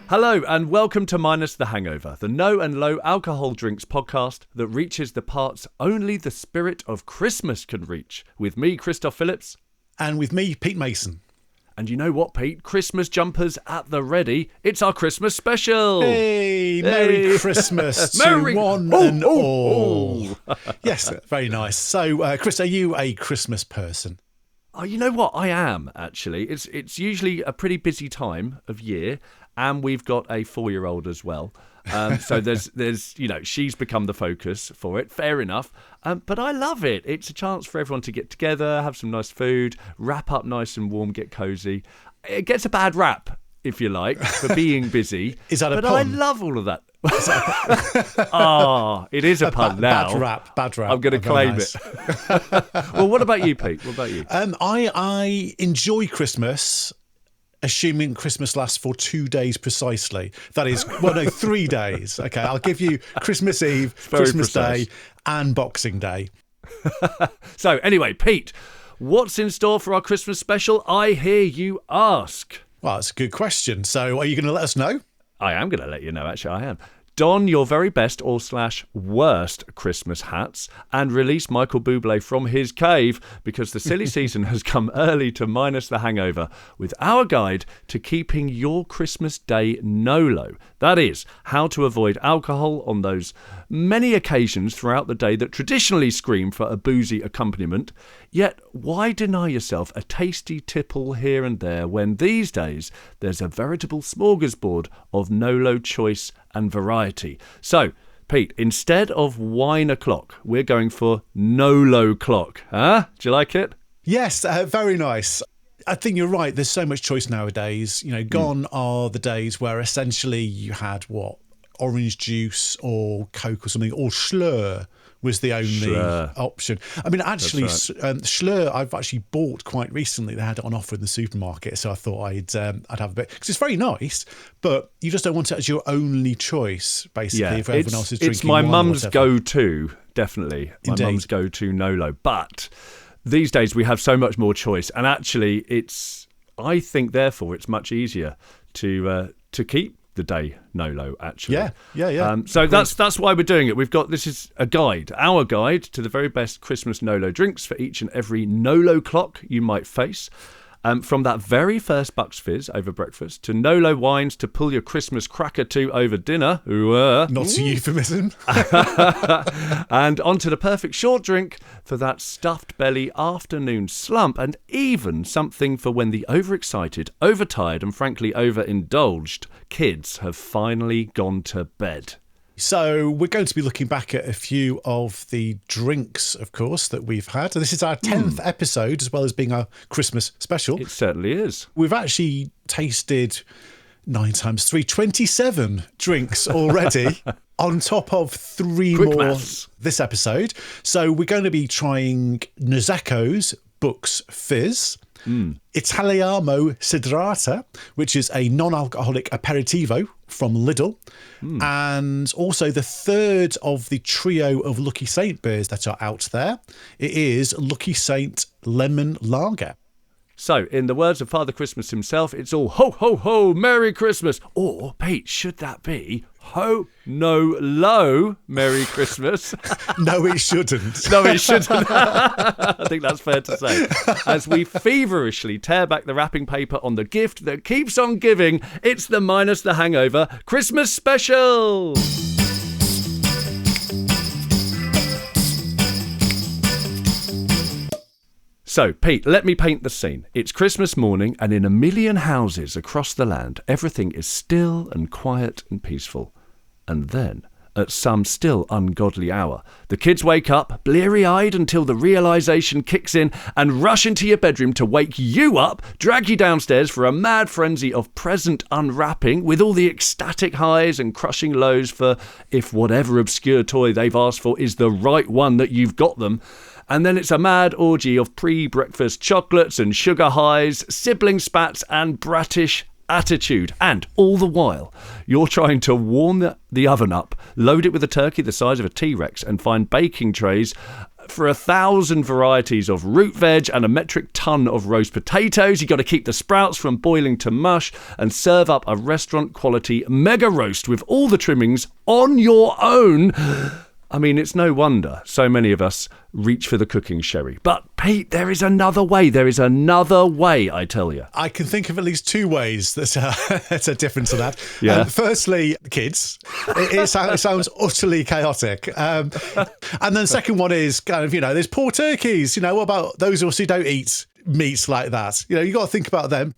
Hello and welcome to Minus the Hangover, the no and low alcohol drinks podcast that reaches the parts only the spirit of Christmas can reach. With me, Christophe Phillips. And with me, Pete Mason. And you know what, Pete? Christmas jumpers at the ready. It's our Christmas special. Hey, Merry Christmas to one and all. Yes, very nice. So, Chris, are you a Christmas person? Oh, you know what? I am, actually. It's usually a pretty busy time of year, and we've got a 4-year-old as well. So there's she's become the focus for it. Fair enough. But I love it. It's a chance for everyone to get together, have some nice food, wrap up nice and warm, get cozy. It gets a bad rap, if you like, for being busy. Is that a pun? But I love all of that. It is a pun now. Bad rap. I'm going to claim it. Well, what about you, Pete? What about you? I enjoy Christmas, assuming Christmas lasts for 2 days precisely. That is, 3 days. Okay, I'll give you Christmas Eve, Christmas Day, and Boxing Day. So, anyway, Pete, what's in store for our Christmas special? I hear you ask. Well, that's a good question. So, are you going to let us know? I am going to let you know, actually, I am. Don your very best / worst Christmas hats and release Michael Bublé from his cave, because the silly season has come early to Minus the Hangover with our guide to keeping your Christmas day NoLo. That is, how to avoid alcohol on those many occasions throughout the day that traditionally scream for a boozy accompaniment. Yet, why deny yourself a tasty tipple here and there when these days there's a veritable smorgasbord of NoLo choice and variety? So, Pete, instead of wine o'clock, we're going for NoLo clock. Huh? Do you like it? Yes, very nice. I think you're right. There's so much choice nowadays. You know, gone are the days where essentially you had orange juice or Coke or something, or Schlur was the only option. I mean, actually, Schlur I've actually bought quite recently. They had it on offer in the supermarket, so I thought I'd have a bit, because it's very nice, but you just don't want it as your only choice, basically, if everyone else is drinking. It's my mum's go-to, definitely. Indeed. My mum's go-to NoLo, but these days we have so much more choice, and actually I think therefore it's much easier to keep the day NoLo, actually. Yeah. So that's why we're doing it. This is a guide, our guide to the very best Christmas NoLo drinks for each and every NoLo clock you might face. From that very first Bucks Fizz over breakfast, to NoLo wines to pull your Christmas cracker to over dinner. Not a euphemism. And onto the perfect short drink for that stuffed belly afternoon slump, and even something for when the overexcited, overtired and frankly overindulged kids have finally gone to bed. So we're going to be looking back at a few of the drinks, of course, that we've had. This is our 10th episode, as well as being our Christmas special. It certainly is. We've actually tasted 9 times 3, 27 drinks already, on top of 3 Quick more maths. this episode. So we're going to be trying Nozeco's Bucks Fizz, Italiano Cedrata, which is a non-alcoholic aperitivo from Lidl, and also the third of the trio of Lucky Saint beers that are out there. It is Lucky Saint Lemon Lager. So, in the words of Father Christmas himself, it's all ho, ho, ho, Merry Christmas. Or, Pete, should that be ho, no, low, Merry Christmas? No, it shouldn't. No, it shouldn't. I think that's fair to say. As we feverishly tear back the wrapping paper on the gift that keeps on giving, it's the Minus the Hangover Christmas Special. So, Pete, let me paint the scene. It's Christmas morning, and in a million houses across the land, everything is still and quiet and peaceful. And then, at some still ungodly hour, the kids wake up, bleary-eyed until the realisation kicks in, and rush into your bedroom to wake you up, drag you downstairs for a mad frenzy of present unwrapping, with all the ecstatic highs and crushing lows for if whatever obscure toy they've asked for is the right one that you've got them. And then it's a mad orgy of pre-breakfast chocolates and sugar highs, sibling spats and brattish attitude. And all the while, you're trying to warm the oven up, load it with a turkey the size of a T-Rex and find baking trays for 1,000 varieties of root veg and a metric ton of roast potatoes. You got to keep the sprouts from boiling to mush and serve up a restaurant quality mega roast with all the trimmings on your own. I mean, it's no wonder so many of us reach for the cooking sherry. But, Pete, there is another way. There is another way, I tell you. I can think of at least two ways that are different to that. Yeah. Firstly, kids. It sounds utterly chaotic. And then the second one is kind of, there's poor turkeys. What about those of us who don't eat meats like that? You got to think about them.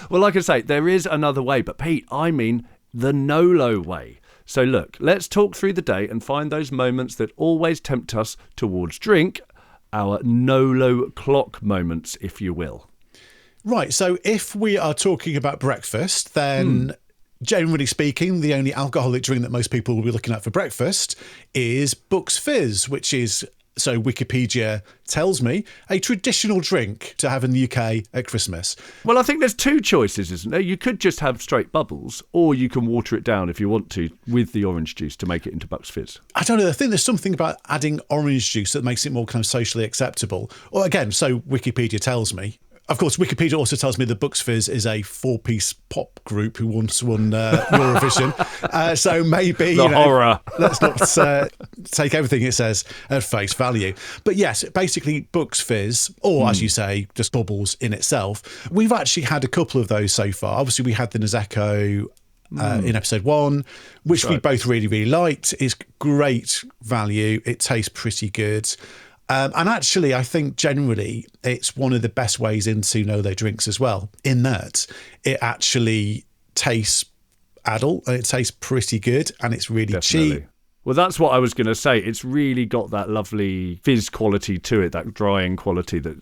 Well, like I say, there is another way. But, Pete, I mean the NoLo way. So look, let's talk through the day and find those moments that always tempt us towards drink, our NoLo clock moments, if you will. Right, so if we are talking about breakfast, then generally speaking, the only alcoholic drink that most people will be looking at for breakfast is Bucks Fizz, which is, so Wikipedia tells me, a traditional drink to have in the UK at Christmas. Well, I think there's two choices, isn't there? You could just have straight bubbles, or you can water it down if you want to with the orange juice to make it into Bucks Fizz. I don't know. I think there's something about adding orange juice that makes it more kind of socially acceptable. Or again, so Wikipedia tells me. Of course, Wikipedia also tells me that Bucks Fizz is a 4-piece pop group who once won Eurovision. So maybe... horror. Let's not take everything it says at face value. But yes, basically Bucks Fizz, or as you say, just bubbles in itself. We've actually had a couple of those so far. Obviously, we had the Nozeco in episode 1, which we both really, really liked. It's great value. It tastes pretty good. And actually, I think generally it's one of the best ways into NoLo drinks as well, in that it actually tastes adult and it tastes pretty good and it's really cheap. Well, that's what I was going to say. It's really got that lovely fizz quality to it, that drying quality that,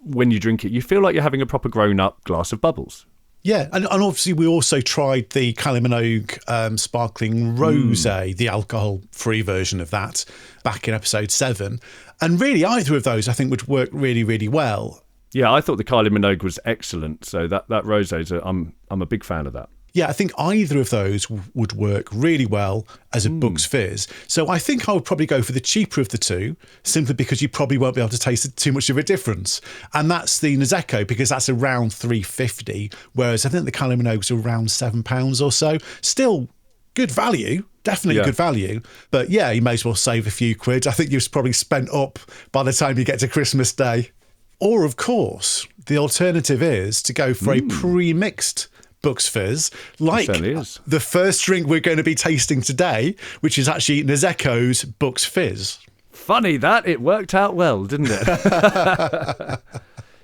when you drink it, you feel like you're having a proper grown-up glass of bubbles. Yeah, and obviously we also tried the Kylie Minogue sparkling rosé, the alcohol-free version of that, back in episode 7. And really, either of those, I think, would work really, really well. Yeah, I thought the Kylie Minogue was excellent. So that rosé, I'm a big fan of that. Yeah, I think either of those would work really well as a Bucks Fizz. So I think I would probably go for the cheaper of the two, simply because you probably won't be able to taste too much of a difference. And that's the Nozeco, because that's around £3.50, whereas I think the Kylie Minogue's around £7 or so. Still good value, definitely good value. But yeah, you may as well save a few quid. I think you've probably spent up by the time you get to Christmas Day. Or, of course, the alternative is to go for a pre-mixed Bucks Fizz, like the first drink we're going to be tasting today, which is actually Nozeco's Bucks Fizz. Funny that, it worked out well, didn't it?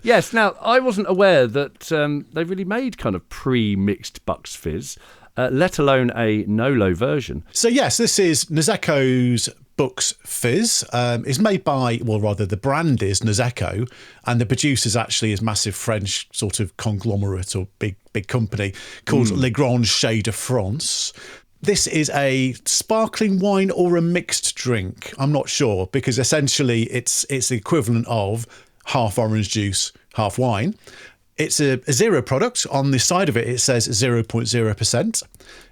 Yes, now, I wasn't aware that they really made kind of pre-mixed Bucks Fizz, let alone a NoLo version. So yes, this is Nozeco's Bucks Fizz. It's made by, well, rather the brand is Nozeco, and the producer's actually is massive French sort of conglomerate or big company called Le Grand Chez de France. This is a sparkling wine or a mixed drink. I'm not sure, because essentially it's the equivalent of half orange juice, half wine. It's a zero product. On the side of it, it says 0.0%.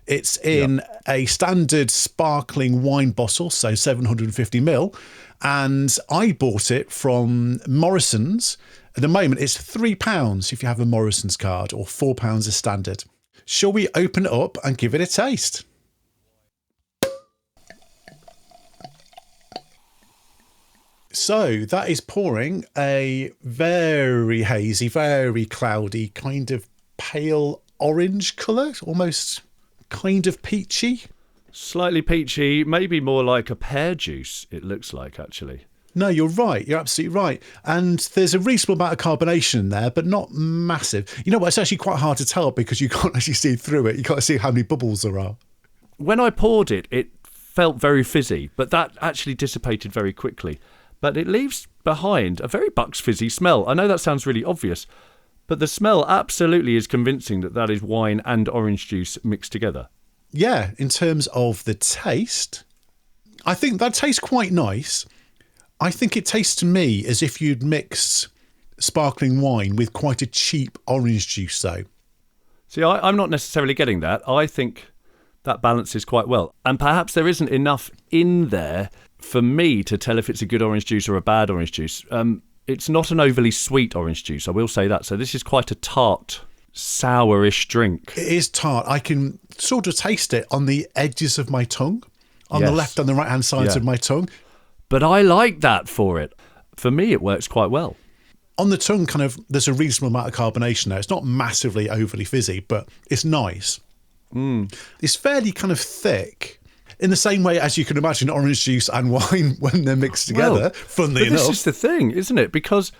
It's in a standard sparkling wine bottle, so 750ml. And I bought it from Morrison's. At the moment, it's £3 if you have a Morrison's card, or £4 as standard. Shall we open it up and give it a taste? So that is pouring a very hazy, very cloudy, kind of pale orange colour, almost kind of peachy. Slightly peachy, maybe more like a pear juice, it looks like, actually. No, you're right. You're absolutely right. And there's a reasonable amount of carbonation in there, but not massive. You know what? It's actually quite hard to tell because you can't actually see through it. You can't see how many bubbles there are. When I poured it, it felt very fizzy, but that actually dissipated very quickly. But it leaves behind a very Bucks Fizzy smell. I know that sounds really obvious, but the smell absolutely is convincing that is wine and orange juice mixed together. Yeah, in terms of the taste, I think that tastes quite nice. I think it tastes to me as if you'd mixed sparkling wine with quite a cheap orange juice, though. See, I'm not necessarily getting that. I think That balances quite well. And perhaps there isn't enough in there for me to tell if it's a good orange juice or a bad orange juice. It's not an overly sweet orange juice, I will say that. So this is quite a tart, sourish drink. It is tart. I can sort of taste it on the edges of my tongue, on the left and the right-hand sides of my tongue. But I like that for it. For me, it works quite well. On the tongue, kind of, there's a reasonable amount of carbonation there. It's not massively overly fizzy, but it's nice. It's fairly kind of thick, in the same way as you can imagine orange juice and wine when they're mixed together, funnily enough. This is the thing, isn't it? Because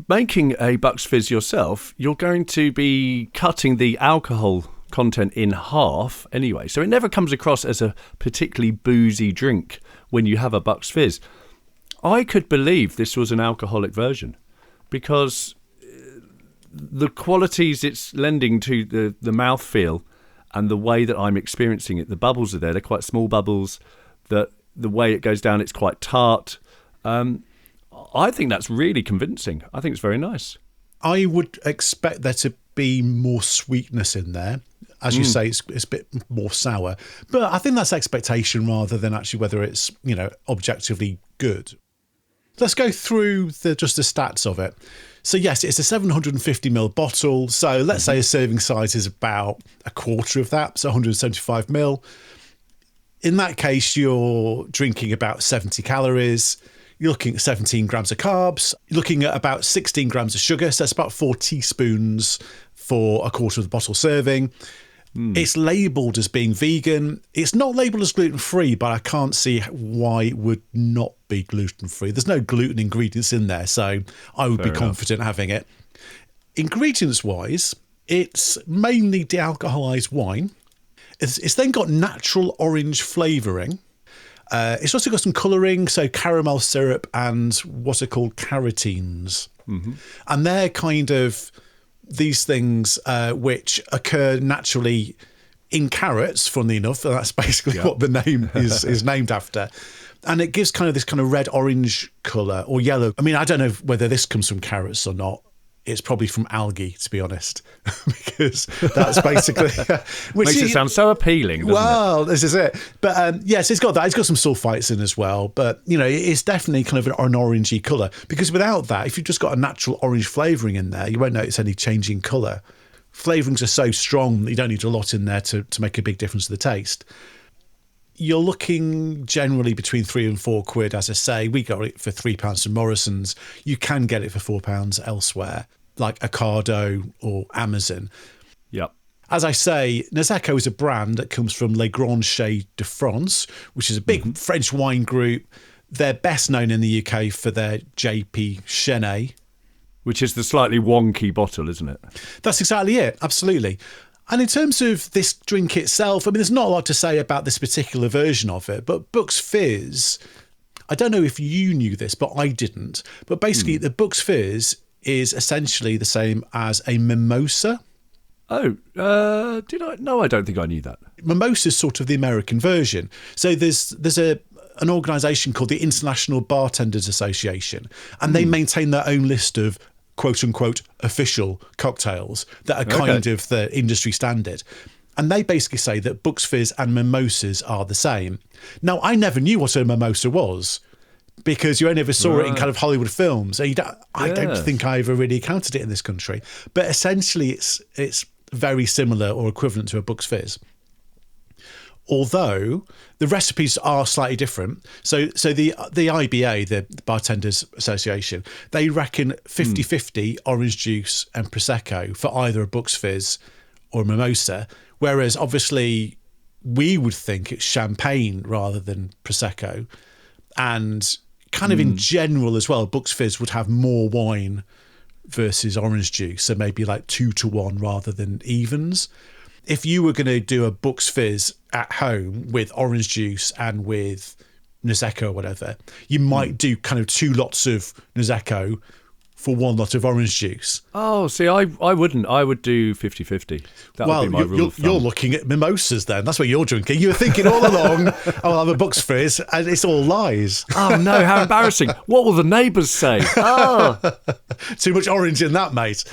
making a Bucks Fizz yourself, you're going to be cutting the alcohol content in half anyway. So it never comes across as a particularly boozy drink when you have a Bucks Fizz. I could believe this was an alcoholic version because the qualities it's lending to the mouthfeel and the way that I'm experiencing it, the bubbles are there. They're quite small bubbles. The way it goes down, it's quite tart. I think that's really convincing. I think it's very nice. I would expect there to be more sweetness in there. As you say, it's a bit more sour. But I think that's expectation rather than actually whether it's, objectively good. Let's go through just the stats of it. So yes, it's a 750ml bottle. So let's say a serving size is about a quarter of that, so 175ml. In that case, you're drinking about 70 calories. You're looking at 17 grams of carbs. You're looking at about 16 grams of sugar. So that's about 4 teaspoons for a quarter of the bottle serving. It's labelled as being vegan. It's not labelled as gluten-free, but I can't see why it would not be gluten-free. There's no gluten ingredients in there, so I would be confident having it. Ingredients-wise, it's mainly de-alcoholised wine. It's then got natural orange flavouring. It's also got some colouring, so caramel syrup and what are called carotenes. And they're kind of these things which occur naturally in carrots, funnily enough. That's basically what the name is named after. And it gives kind of this kind of red-orange colour or yellow. I mean, I don't know whether this comes from carrots or not. It's probably from algae, to be honest, because that's basically... which makes it sound so appealing, doesn't it? This is it. But yes, it's got that. It's got some sulfites in as well. But, it's definitely kind of an orangey colour. Because without that, if you've just got a natural orange flavouring in there, you won't notice any change in colour. Flavourings are so strong that you don't need a lot in there to make a big difference to the taste. You're looking generally between £3 and £4, as I say. We got it for £3 from Morrison's. You can get it for £4 elsewhere, like Ocado or Amazon. Yep. As I say, Nozeco is a brand that comes from Les Grands Chais de France, which is a big French wine group. They're best known in the UK for their JP Chenet. Which is the slightly wonky bottle, isn't it? That's exactly it, absolutely. And in terms of this drink itself, I mean, there's not a lot to say about this particular version of it, but Bucks Fizz, I don't know if you knew this, but I didn't. But basically, the Bucks Fizz is essentially the same as a mimosa. Oh, did I? No, I don't think I knew that. Mimosa is sort of the American version. So there's an organisation called the International Bartenders Association, and they maintain their own list of quote-unquote official cocktails that are kind of the industry standard. And they basically say that Bucks Fizz and mimosas are the same. Now, I never knew what a mimosa was because you only ever saw it in kind of Hollywood films. And I don't think I ever really encountered it in this country. But essentially, it's very similar or equivalent to a Bucks Fizz. Although the recipes are slightly different. So the IBA, the Bartenders Association, they reckon 50-50 orange juice and Prosecco for either a Bucks Fizz or a mimosa, whereas obviously we would think it's champagne rather than Prosecco. And kind of in general as well, Bucks Fizz would have more wine versus orange juice, so maybe like 2-1 rather than evens. If you were going to do a Bucks Fizz at home with orange juice and with Nozeco or whatever, you might do kind of 2 lots of Nozeco for 1 lot of orange juice. Oh, see, I wouldn't. I would do 50-50. That would be my rule of thumb. You're looking at mimosas then. That's what you're drinking. You were thinking all along, I'll have a Bucks Fizz, and it's all lies. Oh, no, how embarrassing. What will the neighbours say? Oh. Too much orange in that, mate.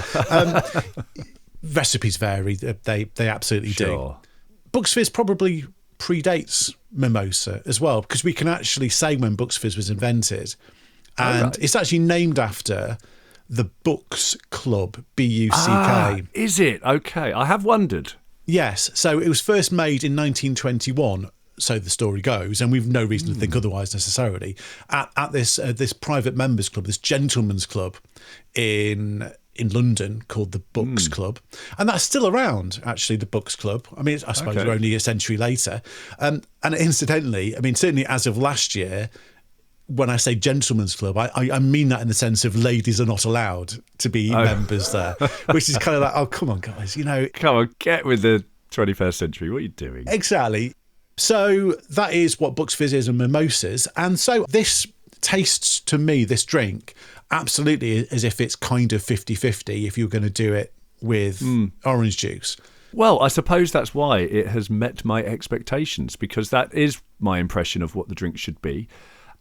Recipes vary. They absolutely do. Bucks Fizz probably predates mimosa as well, because we can actually say when Bucks Fizz was invented. And it's actually named after the Bucks Club, B-U-C-K. Is it? Okay, I have wondered. Yes, so it was first made in 1921, so the story goes, and we've no reason to think otherwise necessarily, at this private members club, this gentleman's club in London called the Bucks Club. And that's still around, actually, the Bucks Club. I mean, I suppose we're only a century later. And incidentally, I mean, certainly as of last year, when I say gentleman's club, I mean that in the sense of ladies are not allowed to be members there, which is kind of like, oh, come on, guys, Come on, get with the 21st century. What are you doing? Exactly. So that is what Bucks Fizz is and mimosas. And so this tastes to me, this drink, absolutely as if it's kind of 50-50 if you're going to do it with orange juice. Well, I suppose that's why it has met my expectations, because that is my impression of what the drink should be.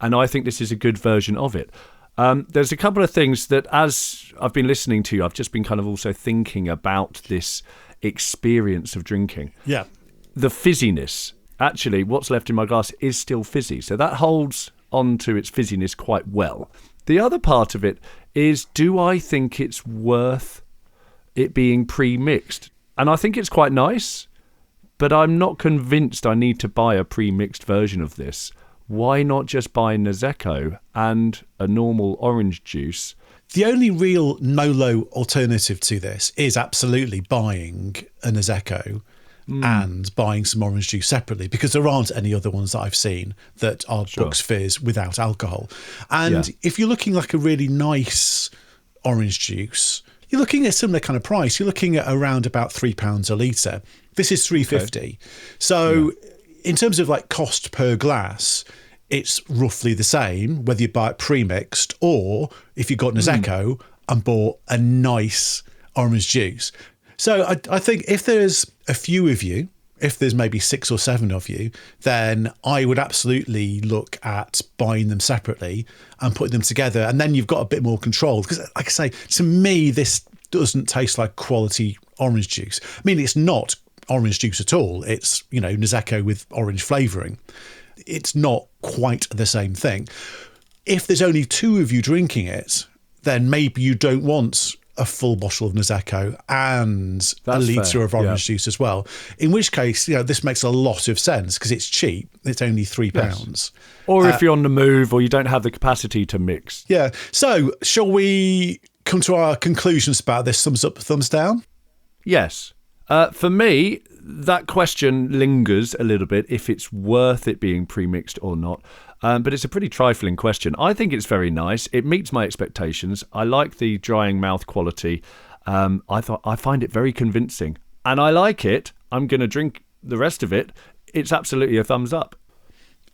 And I think this is a good version of it. There's a couple of things that, as I've been listening to you, I've just been kind of also thinking about this experience of drinking. Yeah. The fizziness. Actually, what's left in my glass is still fizzy. So that holds on to its fizziness quite well. The other part of it is, do I think it's worth it being pre-mixed? And I think it's quite nice, but I'm not convinced I need to buy a pre-mixed version of this. Why not just buy Nozeco and a normal orange juice? The only real NoLo alternative to this is absolutely buying a Nozeco and buying some orange juice separately, because there aren't any other ones that I've seen that are Bucks Fizz without alcohol. And if you're looking like a really nice orange juice, you're looking at a similar kind of price. You're looking at around about £3 a litre. This is £3.50. So in terms of like cost per glass, it's roughly the same, whether you buy it pre-mixed or if you got Nozeco and bought a nice orange juice. So I think if there's a few of you, if there's maybe 6 or 7 of you, then I would absolutely look at buying them separately and putting them together. And then you've got a bit more control. Because like I say, to me, this doesn't taste like quality orange juice. I mean, it's not orange juice at all. It's, Nozeco with orange flavouring. It's not quite the same thing. If there's only 2 of you drinking it, then maybe you don't want a full bottle of Nozeco and a litre of orange juice as well. In which case, this makes a lot of sense because it's cheap. It's only £3. Yes. Or if you're on the move or you don't have the capacity to mix. Yeah. So shall we come to our conclusions about this? Thumbs up, thumbs down? Yes. For me, that question lingers a little bit, if it's worth it being pre-mixed or not. But it's a pretty trifling question. I think it's very nice. It meets my expectations. I like the drying mouth quality. I find it very convincing. And I like it. I'm going to drink the rest of it. It's absolutely a thumbs up.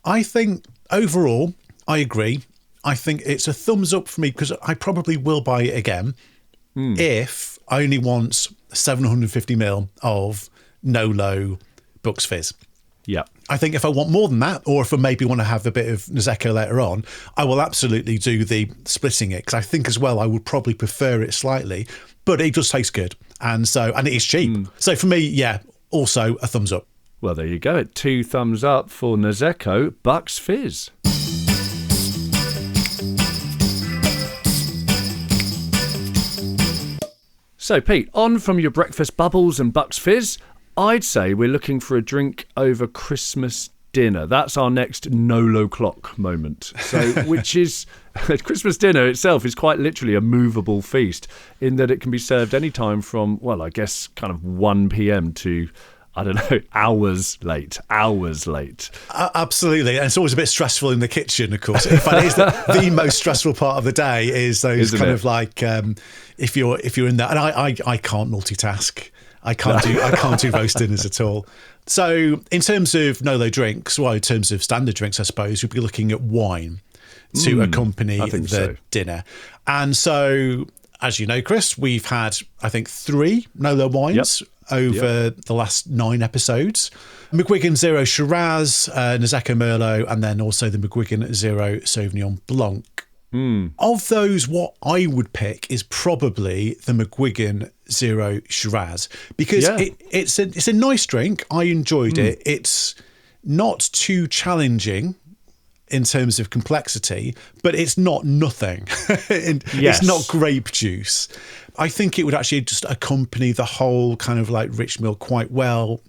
I think overall, I agree. I think it's a thumbs up for me because I probably will buy it again if I only want 750ml of NoLo Bucks Fizz. Yeah. I think if I want more than that, or if I maybe want to have a bit of Nozeco later on, I will absolutely do the splitting it, because I think as well I would probably prefer it slightly, but it does taste good. And it is cheap. So for me, also a thumbs up. Well, there you go. 2 thumbs up for Nozeco Bucks Fizz. So, Pete, on from your breakfast bubbles and Bucks Fizz, I'd say we're looking for a drink over Christmas dinner. That's our next NoLo clock moment. So, which is Christmas dinner itself is quite literally a movable feast in that it can be served any time from, well, I guess kind of 1 p.m. to, I don't know, hours late. Absolutely. And it's always a bit stressful in the kitchen, of course. In fact, it's the most stressful part of the day is those Isn't kind it? Of like, if you're in that, and I can't multitask. I can't do roast dinners at all. So in terms of NoLo drinks, in terms of standard drinks, I suppose, we'd be looking at wine to accompany the dinner. And so, as you know, Chris, we've had, I think, 3 NoLo wines over the last 9 episodes. McGuigan Zero Shiraz, Nozeco Merlot, and then also the McGuigan Zero Sauvignon Blanc. Of those, what I would pick is probably the McGuigan Zero Shiraz, because it's a nice drink. I enjoyed it. It's not too challenging in terms of complexity, but it's not nothing. It's not grape juice. I think it would actually just accompany the whole kind of like rich milk quite well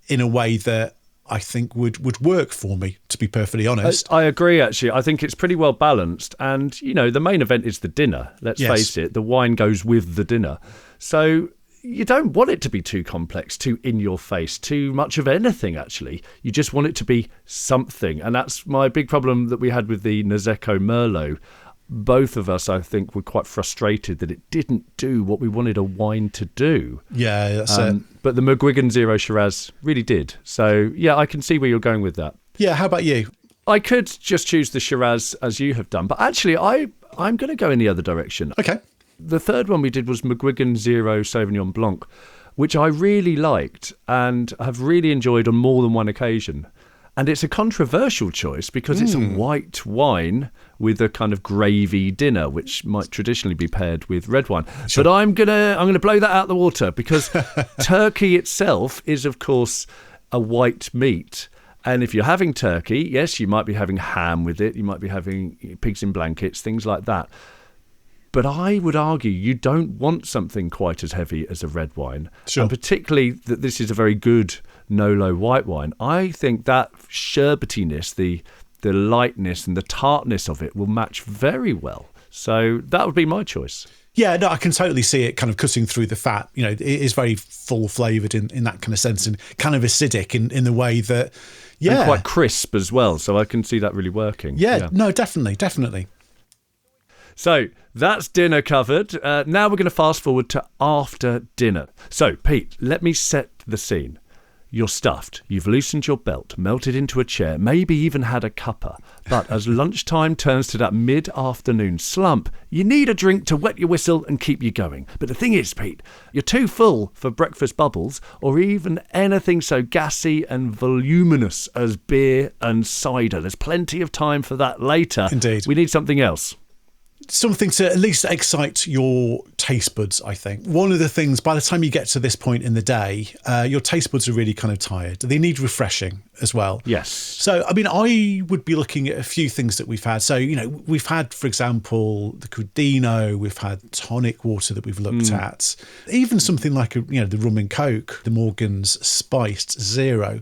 in a way that I think would work for me, to be perfectly honest. I agree, actually. I think it's pretty well balanced. And, you know, the main event is the dinner. Let's face it. The wine goes with the dinner. So you don't want it to be too complex, too in your face, too much of anything, actually. You just want it to be something. And that's my big problem that we had with the Nozeco Merlot. Both of us, I think, were quite frustrated that it didn't do what we wanted a wine to do. Yeah, that's it. But the McGuigan Zero Shiraz really did. So, yeah, I can see where you're going with that. Yeah, how about you? I could just choose the Shiraz as you have done, but actually I'm going to go in the other direction. Okay. The third one we did was McGuigan Zero Sauvignon Blanc, which I really liked and have really enjoyed on more than one occasion. And it's a controversial choice because it's a white wine with a kind of gravy dinner, which might traditionally be paired with red wine. Sure. But I'm gonna blow that out the water because turkey itself is, of course, a white meat. And if you're having turkey, yes, you might be having ham with it. You might be having pigs in blankets, things like that. But I would argue you don't want something quite as heavy as a red wine. Sure. And particularly that this is a very good NoLo white wine. I think that sherbetiness, the lightness and the tartness of it will match very well. So that would be my choice. Yeah, no, I can totally see it kind of cutting through the fat. You know, it is very full flavoured in that kind of sense and kind of acidic in the way that, and quite crisp as well. So I can see that really working. Yeah. No, definitely. So that's dinner covered. Now we're going to fast forward to after dinner. So, Pete, let me set the scene. You're stuffed. You've loosened your belt, melted into a chair, maybe even had a cuppa. But as lunchtime turns to that mid-afternoon slump, you need a drink to wet your whistle and keep you going. But the thing is, Pete, you're too full for breakfast bubbles or even anything so gassy and voluminous as beer and cider. There's plenty of time for that later. Indeed. We need something else. Something to at least excite your taste buds, I think. One of the things, by the time you get to this point in the day, your taste buds are really kind of tired. They need refreshing as well. Yes. So, I mean, I would be looking at a few things that we've had. So, you know, we've had, for example, the Crodino, we've had tonic water that we've looked at, even something like, the rum and coke, the Morgan's Spiced Zero.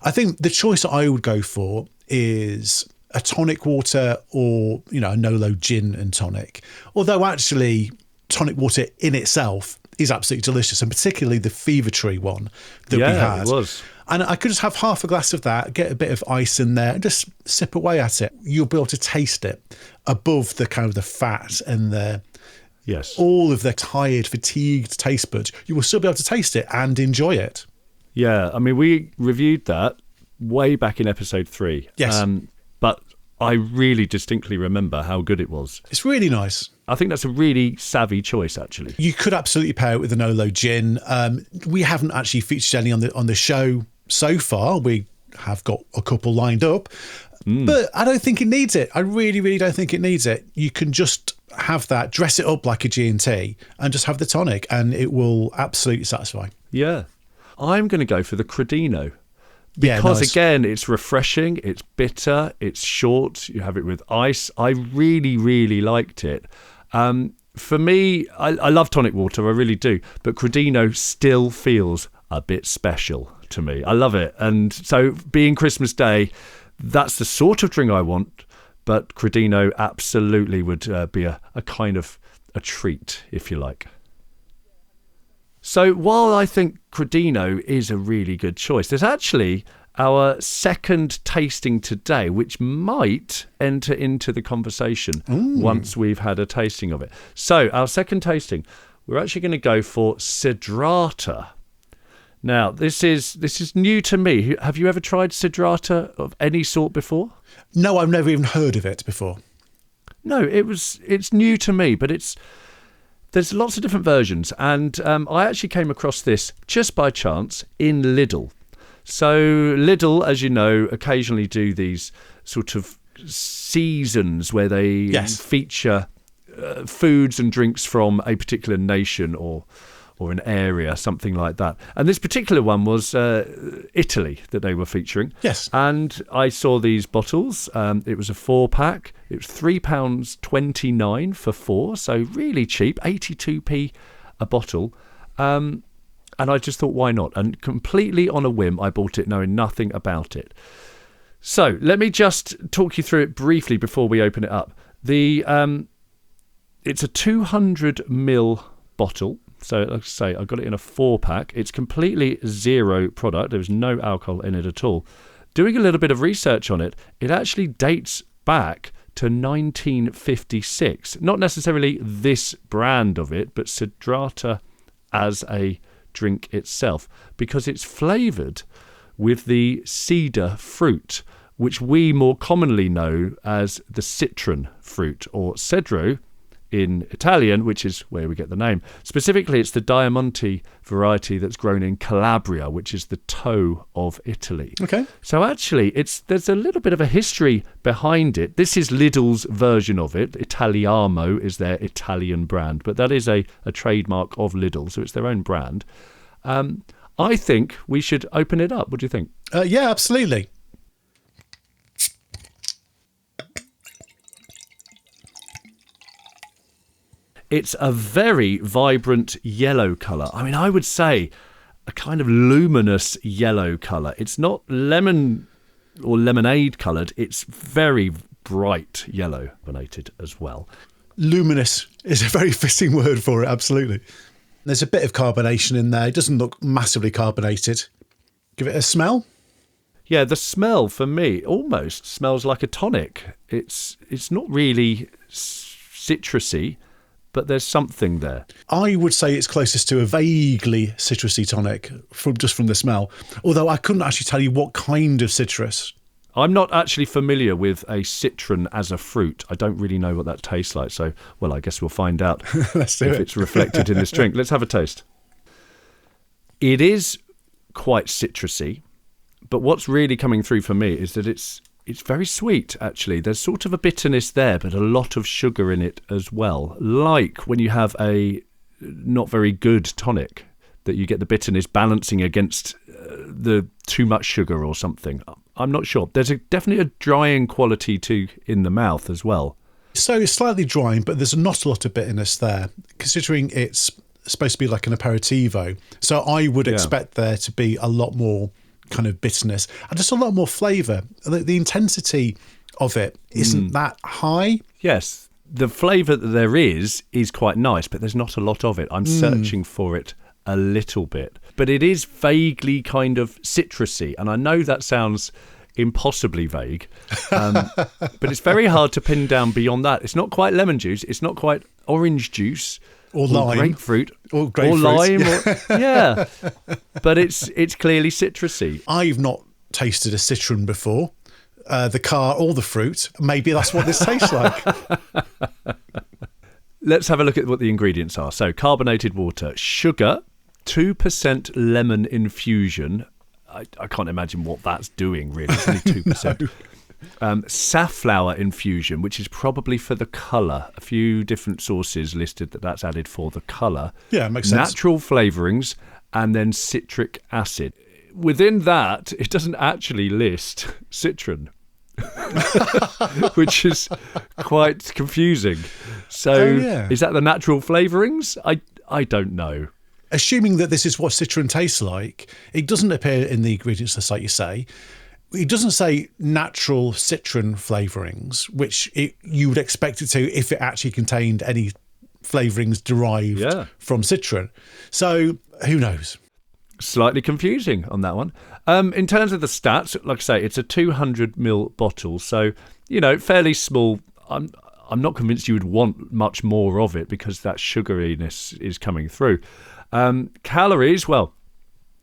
I think the choice I would go for is a tonic water or, a NoLo gin and tonic. Although actually tonic water in itself is absolutely delicious, and particularly the Fever Tree one that we had. Yeah, it was. And I could just have half a glass of that, get a bit of ice in there and just sip away at it. You'll be able to taste it above the kind of the fat and all of the tired, fatigued taste buds. You will still be able to taste it and enjoy it. Yeah, I mean, we reviewed that way back in episode 3. Yes. But I really distinctly remember how good it was. It's really nice. I think that's a really savvy choice, actually. You could absolutely pair it with the NoLo gin. We haven't actually featured any on the show so far. We have got a couple lined up, but I don't think it needs it. I really, really don't think it needs it. You can just have that, dress it up like a G&T and just have the tonic and it will absolutely satisfy. Yeah. I'm going to go for the Crodino. Because, again, it's refreshing, it's bitter, it's short, you have it with ice. I really, really liked it. For me, I love tonic water, I really do. But Crodino still feels a bit special to me. I love it. And so being Christmas Day, that's the sort of drink I want. But Crodino absolutely would be a kind of a treat, if you like. So while I think Crodino is a really good choice, there's actually our second tasting today, which might enter into the conversation once we've had a tasting of it. So our second tasting, we're actually going to go for Cedrata. Now, this is new to me. Have you ever tried Cedrata of any sort before? No, I've never even heard of it before. No, it's new to me, but there's lots of different versions, and I actually came across this just by chance in Lidl. So Lidl, as you know, occasionally do these sort of seasons where they Yes. feature foods and drinks from a particular nation or an area, something like that. And this particular one was Italy that they were featuring. Yes. And I saw these bottles. It was a 4-pack. It was £3.29 for 4, so really cheap, 82p a bottle. And I just thought, why not? And completely on a whim, I bought it knowing nothing about it. So let me just talk you through it briefly before we open it up. It's a 200ml bottle. So, like I say, I got it in a 4-pack. It's completely zero product. There was no alcohol in it at all. Doing a little bit of research on it, it actually dates back to 1956. Not necessarily this brand of it, but Cedrata as a drink itself, because it's flavoured with the cedar fruit, which we more commonly know as the citron fruit, or cedro in Italian, which is where we get the name. Specifically, it's the Diamante variety that's grown in Calabria, which is the toe of Italy. Okay. So actually, there's a little bit of a history behind it. This is Lidl's version of it. Italiamo is their Italian brand, but that is a trademark of Lidl, so it's their own brand. I think we should open it up. What do you think? Yeah, absolutely. It's a very vibrant yellow colour. I mean, I would say a kind of luminous yellow colour. It's not lemon or lemonade coloured. It's very bright yellow carbonated as well. Luminous is a very fitting word for it, absolutely. There's a bit of carbonation in there. It doesn't look massively carbonated. Give it a smell. Yeah, the smell for me almost smells like a tonic. It's not really citrusy, but there's something there. I would say it's closest to a vaguely citrusy tonic from the smell, although I couldn't actually tell you what kind of citrus. I'm not actually familiar with a citron as a fruit. I don't really know what that tastes like. So, well, I guess we'll find out Let's do if it. it's reflected in this drink. Let's have a taste. It is quite citrusy, but what's really coming through for me is that it's very sweet, actually. There's sort of a bitterness there, but a lot of sugar in it as well. Like when you have a not very good tonic, that you get the bitterness balancing against the too much sugar or something. I'm not sure. There's definitely a drying quality in the mouth as well. So it's slightly drying, but there's not a lot of bitterness there, considering it's supposed to be like an aperitivo. So I would expect there to be a lot more kind of bitterness and just a lot more flavour. The intensity of it isn't that high. Yes, the flavour that there is quite nice, but there's not a lot of it. I'm searching for it a little bit. But it is vaguely kind of citrusy, and I know that sounds impossibly vague, but it's very hard to pin down beyond that. It's not quite lemon juice, it's not quite orange juice, Or lime. grapefruit, Or grapefruit. or lime, yeah. But it's clearly citrusy. I've not tasted a citron before, the car or the fruit. Maybe that's what this tastes like. Let's have a look at what the ingredients are. So, carbonated water, sugar, 2% lemon infusion. I can't imagine what that's doing, really. It's only 2%. No. Safflower infusion, which is probably for the colour. A few different sources listed that's added for the colour. Yeah, makes sense. Natural flavourings, and then citric acid. Within that, it doesn't actually list citron, which is quite confusing. So is that the natural flavourings? I don't know. Assuming that this is what citron tastes like, it doesn't appear in the ingredients list, like you say. It doesn't say natural citron flavourings, which you would expect it to if it actually contained any flavourings derived from citron. So who knows? Slightly confusing on that one. In terms of the stats, like I say, it's a 200ml bottle, so fairly small. I'm not convinced you would want much more of it because that sugariness is coming through. Calories, well,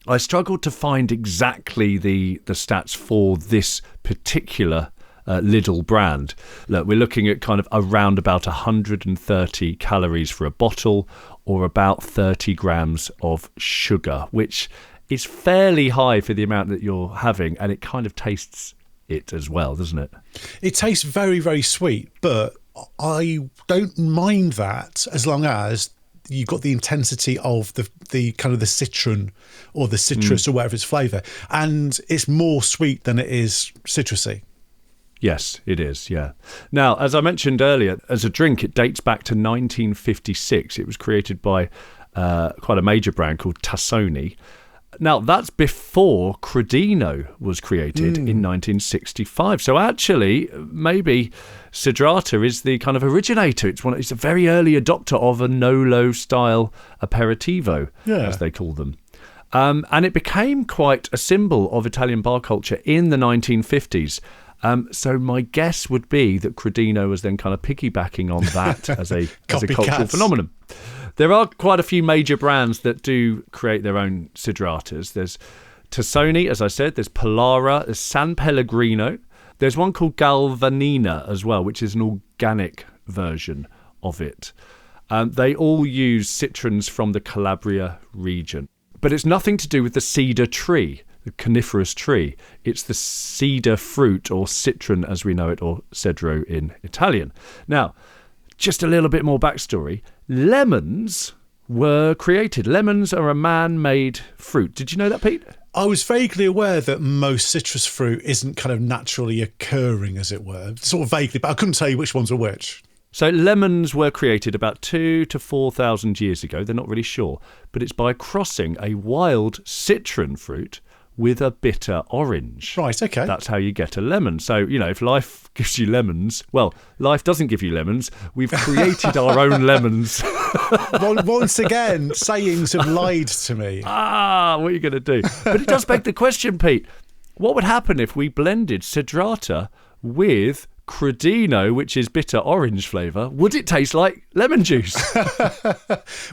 I struggled to find exactly the stats for this particular Lidl brand. Look, we're looking at kind of around about 130 calories for a bottle, or about 30 grams of sugar, which is fairly high for the amount that you're having, and it kind of tastes it as well, doesn't it? It tastes very, very sweet, but I don't mind that as long as you've got the intensity of the kind of the citron or the citrus or whatever its flavour. And it's more sweet than it is citrusy. Yes, it is, yeah. Now, as I mentioned earlier, as a drink, it dates back to 1956. It was created by quite a major brand called Tassoni. Now, that's before Crodino was created in 1965. So actually, maybe Cedrata is the kind of originator. It's a very early adopter of a NoLo style aperitivo, as they call them. And it became quite a symbol of Italian bar culture in the 1950s. So my guess would be that Crodino was then kind of piggybacking on that as a cultural phenomenon. There are quite a few major brands that do create their own Cedratas. There's Tassoni, as I said. There's Polara. There's San Pellegrino. There's one called Galvanina as well, which is an organic version of it. They all use citrons from the Calabria region. But it's nothing to do with the cedar tree, the coniferous tree. It's the cedar fruit, or citron as we know it, or cedro in Italian. Now, just a little bit more backstory. Lemons were created. Lemons are a man-made fruit. Did you know that, Pete? I was vaguely aware that most citrus fruit isn't kind of naturally occurring, as it were. Sort of vaguely, but I couldn't tell you which ones are which. So lemons were created about 2,000 to 4,000 years ago. They're not really sure. But it's by crossing a wild citron fruit with a bitter orange. Right, okay. That's how you get a lemon. So, if life gives you lemons, well, life doesn't give you lemons. We've created our own lemons. Once again, sayings have lied to me. What are you going to do? But it does beg the question, Pete. What would happen if we blended Cedrata with Crodino, which is bitter orange flavour? Would it taste like lemon juice?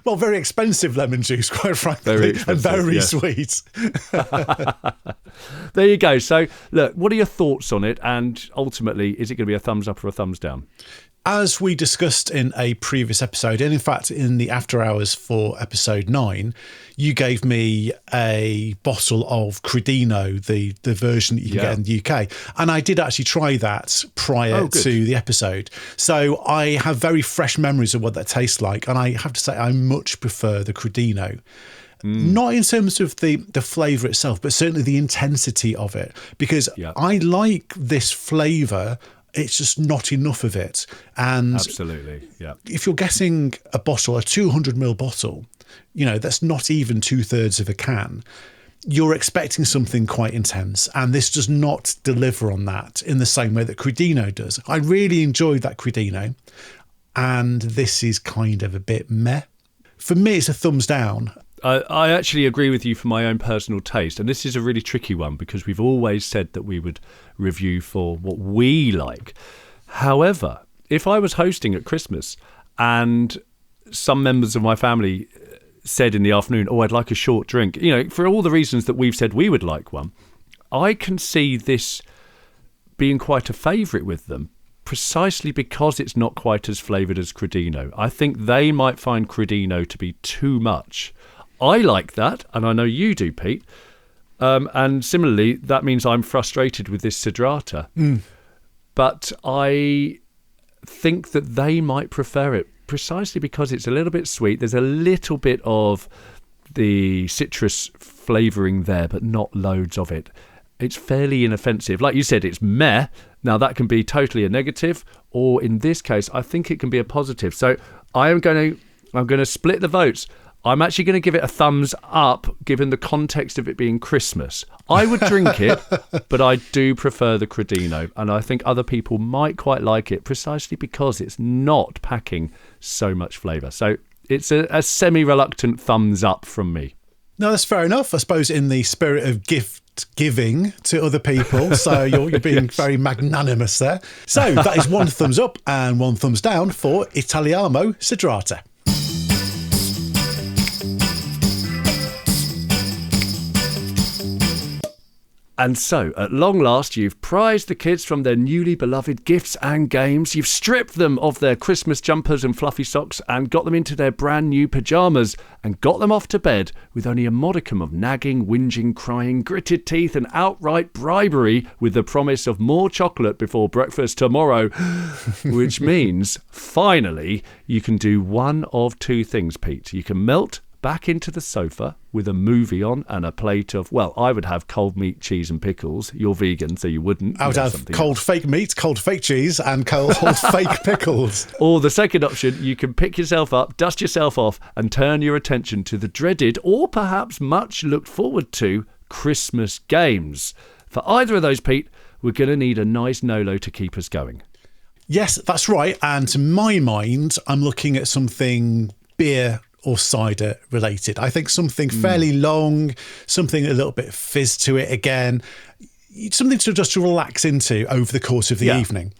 Well, very expensive lemon juice, quite frankly, very expensive, and very yes. sweet. There you go. So, look, what are your thoughts on it? And ultimately, is it going to be a thumbs up or a thumbs down? As we discussed in a previous episode, and in fact in the after hours for episode 9, you gave me a bottle of Crodino, the version that you can get in the UK. And I did actually try that prior to the episode. So I have very fresh memories of what that tastes like. And I have to say, I much prefer the Crodino. Not in terms of the flavour itself, but certainly the intensity of it. Because I like this flavour. It's just not enough of it. And absolutely, yeah. If you're getting a 200ml bottle, that's not even 2/3 of a can, you're expecting something quite intense. And this does not deliver on that in the same way that Crodino does. I really enjoyed that Crodino. And this is kind of a bit meh. For me, it's a thumbs down. I actually agree with you for my own personal taste. And this is a really tricky one because we've always said that we would review for what we like. However, if I was hosting at Christmas and some members of my family said in the afternoon, I'd like a short drink, for all the reasons that we've said we would like one, I can see this being quite a favourite with them precisely because it's not quite as flavoured as Crodino. I think they might find Crodino to be too much. I like that, and I know you do, Pete. And similarly, that means I'm frustrated with this Cedrata. But I think that they might prefer it precisely because it's a little bit sweet. There's a little bit of the citrus flavouring there, but not loads of it. It's fairly inoffensive. Like you said, it's meh. Now, that can be totally a negative, or in this case, I think it can be a positive. So I'm going to split the votes. I'm actually going to give it a thumbs up, given the context of it being Christmas. I would drink it, but I do prefer the Crodino, and I think other people might quite like it precisely because it's not packing so much flavour. So it's a semi-reluctant thumbs up from me. No, that's fair enough. I suppose in the spirit of giving to other people, so you're being very magnanimous there. So that is one thumbs up and one thumbs down for Italiamo Cedrata. And so, at long last, you've prized the kids from their newly beloved gifts and games. You've stripped them of their Christmas jumpers and fluffy socks and got them into their brand new pyjamas and got them off to bed with only a modicum of nagging, whinging, crying, gritted teeth and outright bribery with the promise of more chocolate before breakfast tomorrow. Which means, finally, you can do one of two things, Pete. You can melt back into the sofa with a movie on and a plate of, well, I would have cold meat, cheese and pickles. You're vegan, so you wouldn't. I would have cold fake meat, cold fake cheese and cold fake pickles. Or the second option, you can pick yourself up, dust yourself off and turn your attention to the dreaded or perhaps much looked forward to Christmas games. For either of those, Pete, we're going to need a nice NoLo to keep us going. Yes, that's right. And to my mind, I'm looking at something beer or cider related. I think something fairly long, something a little bit fizz to it again, something to just relax into over the course of the evening.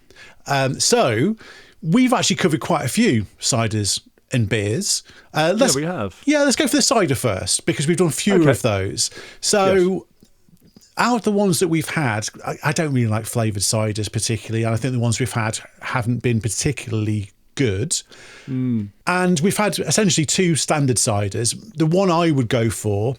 So we've actually covered quite a few ciders and beers. We have. Yeah, let's go for the cider first because we've done fewer of those. So out of the ones that we've had, I don't really like flavoured ciders particularly. I think the ones we've had haven't been particularly good. And we've had essentially two standard ciders. The one I would go for,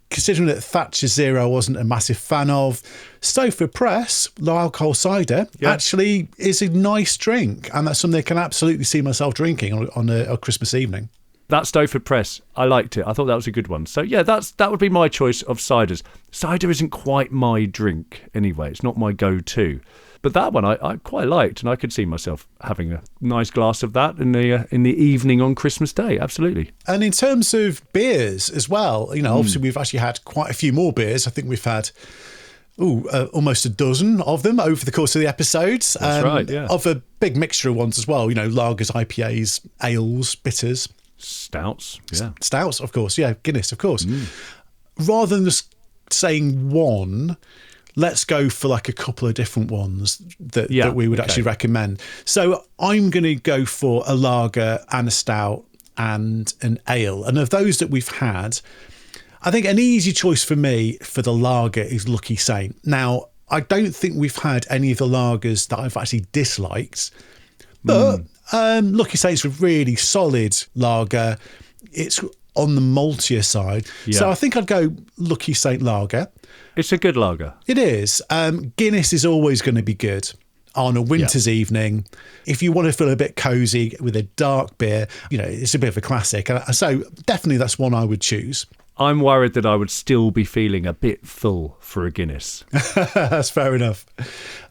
considering that Thatcher Zero I wasn't a massive fan of, Stowford Press low alcohol cider actually is a nice drink, and that's something I can absolutely see myself drinking on a Christmas evening. That Stowford Press, I liked it. I thought that was a good one. So yeah, that would be my choice of ciders. Cider isn't quite my drink anyway. It's not my go-to. But that one I quite liked, and I could see myself having a nice glass of that in the evening on Christmas Day. Absolutely. And in terms of beers as well, obviously we've actually had quite a few more beers. I think we've had almost a dozen of them over the course of the episodes. That's right, yeah. Of a big mixture of ones as well. Lagers, IPAs, ales, bitters. Stouts, yeah. Stouts, of course, yeah. Guinness, of course. Rather than just saying one, let's go for like a couple of different ones that we would actually recommend. So I'm going to go for a lager and a stout and an ale. And of those that we've had, I think an easy choice for me for the lager is Lucky Saint. Now, I don't think we've had any of the lagers that I've actually disliked, but Lucky Saint's a really solid lager. It's on the maltier side. Yeah. So I think I'd go Lucky Saint lager. It's a good lager. It is. Guinness is always going to be good on a winter's evening. If you want to feel a bit cosy with a dark beer, it's a bit of a classic. So definitely that's one I would choose. I'm worried that I would still be feeling a bit full for a Guinness. That's fair enough.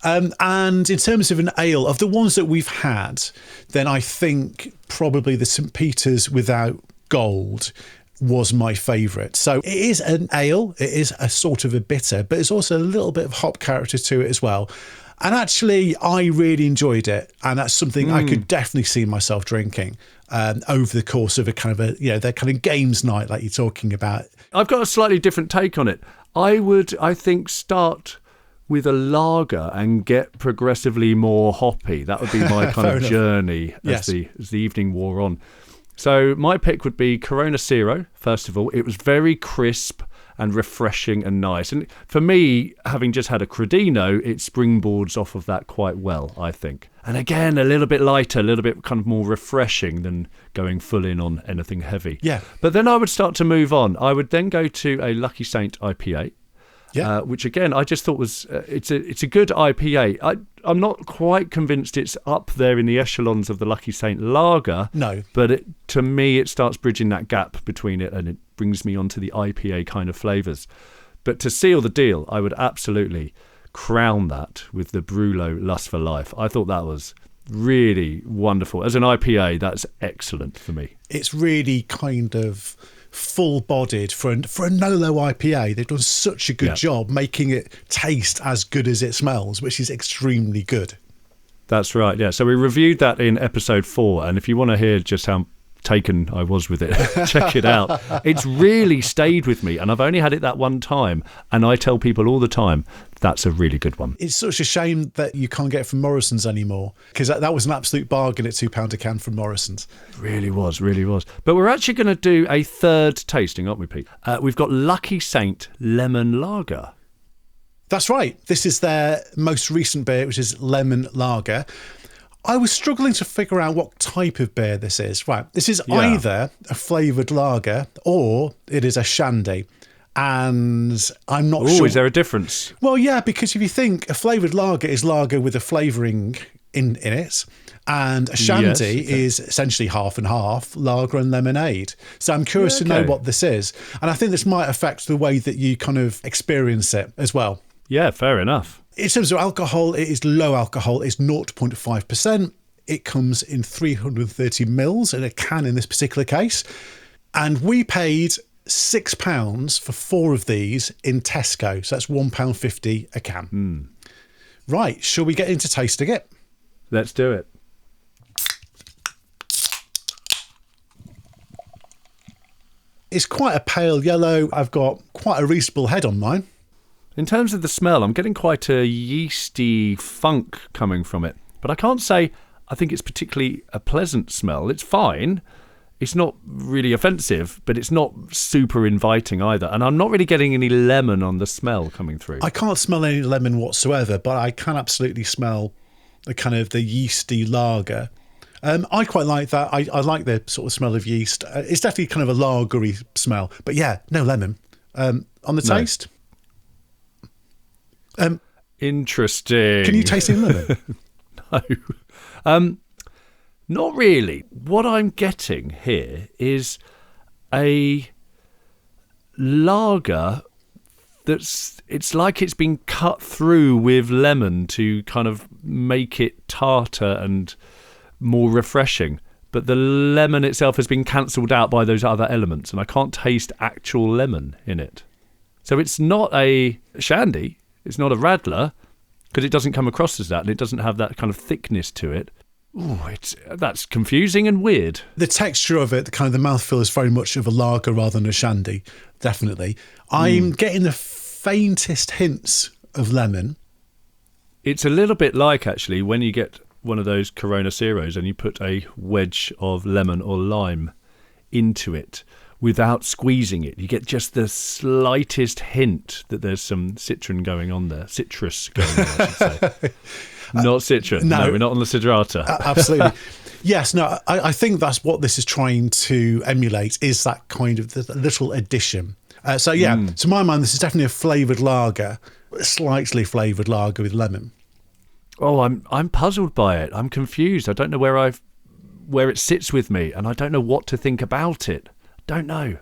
And in terms of an ale, of the ones that we've had, then I think probably the St. Peter's without gold was my favourite. So it is an ale, it is a sort of a bitter, but it's also a little bit of hop character to it as well. And actually, I really enjoyed it, and that's something I could definitely see myself drinking over the course of a kind of their kind of games night like you're talking about. I've got a slightly different take on it. I would, I think, start with a lager and get progressively more hoppy. That would be my kind of journey as the evening wore on. So my pick would be Corona Zero, first of all. It was very crisp and refreshing and nice. And for me, having just had a Crodino, it springboards off of that quite well, I think. And again, a little bit lighter, a little bit kind of more refreshing than going full in on anything heavy. Yeah. But then I would start to move on. I would then go to a Lucky Saint IPA. Yeah. Which again, I just thought was it's a good IPA. I'm not quite convinced it's up there in the echelons of the Lucky Saint Lager. No, but to me, it starts bridging that gap between it, and it brings me onto the IPA kind of flavours. But to seal the deal, I would absolutely crown that with the Brullo Lust for Life. I thought that was really wonderful. As an IPA, that's excellent for me. It's really kind of full-bodied for a NoLo IPA. They've done such a good job making it taste as good as it smells, which is extremely good. That's right, yeah. So we reviewed that in episode 4, and if you want to hear just how taken I was with it, check it out. It's really stayed with me, and I've only had it that one time, and I tell people all the time that's a really good one. It's such a shame that you can't get it from Morrison's anymore, because that was an absolute bargain at £2 a can from Morrison's. Really was. But we're actually going to do a third tasting, aren't we, Pete? We've got Lucky Saint Lemon Lager. That's right. This is their most recent beer, which is lemon lager. I was struggling to figure out what type of beer this is. Right, this is either a flavoured lager or it is a shandy. And I'm not sure. Is there a difference? Well, yeah, because if you think a flavoured lager is lager with a flavouring in it, and a shandy is essentially half and half, lager and lemonade. So I'm curious to know what this is. And I think this might affect the way that you kind of experience it as well. Yeah, fair enough. In terms of alcohol, it is low alcohol. It's 0.5%. It comes in 330 mils in a can in this particular case. And we paid £6 for 4 of these in Tesco. So that's £1.50 a can. Right, shall we get into tasting it? Let's do it. It's quite a pale yellow. I've got quite a reasonable head on mine. In terms of the smell, I'm getting quite a yeasty funk coming from it. But I can't say I think it's particularly a pleasant smell. It's fine. It's not really offensive, but it's not super inviting either. And I'm not really getting any lemon on the smell coming through. I can't smell any lemon whatsoever, but I can absolutely smell the kind of the yeasty lager. I quite like that. I like the sort of smell of yeast. It's definitely kind of a lagery smell. But yeah, no lemon. On the taste? Interesting. Can you taste any lemon? No. Not really. What I'm getting here is a lager it's like it's been cut through with lemon to kind of make it tartar and more refreshing. But the lemon itself has been cancelled out by those other elements, and I can't taste actual lemon in it. So it's not a shandy. It's not a radler, because it doesn't come across as that, and it doesn't have that kind of thickness to it. Ooh, that's confusing and weird. The texture of it, the kind of the mouthfeel is very much of a lager rather than a shandy, definitely. I'm getting the faintest hints of lemon. It's a little bit like, actually, when you get one of those Corona Zeros and you put a wedge of lemon or lime into it without squeezing it. You get just the slightest hint that there's some citrus going on, I should say. Not citrus. No, we're not on the Cedrata. Absolutely. Yes, no, I think that's what this is trying to emulate, is that kind of the little addition. To my mind, this is definitely a flavoured lager, a slightly flavoured lager with lemon. Oh, I'm puzzled by it. I'm confused. I don't know where it sits with me, and I don't know what to think about it. Don't know.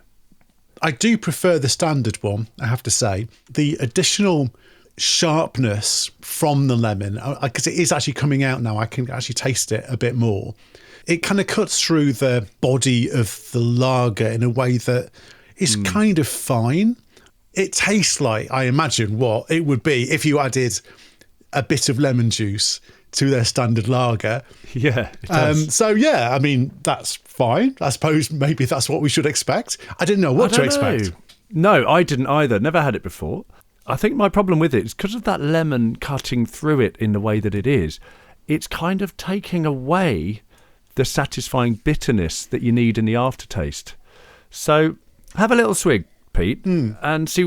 I do prefer the standard one, I have to say. The additional sharpness from the lemon, because it is actually coming out now, I can actually taste it a bit more. It kind of cuts through the body of the lager in a way that is kind of fine. It tastes like, I imagine, what it would be if you added a bit of lemon juice to their standard lager. Yeah, it does. I mean, that's fine. I suppose maybe that's what we should expect. I didn't know what to expect. No, I didn't either. Never had it before. I think my problem with it is because of that lemon cutting through it in the way that it is, it's kind of taking away the satisfying bitterness that you need in the aftertaste. So have a little swig, Pete, and see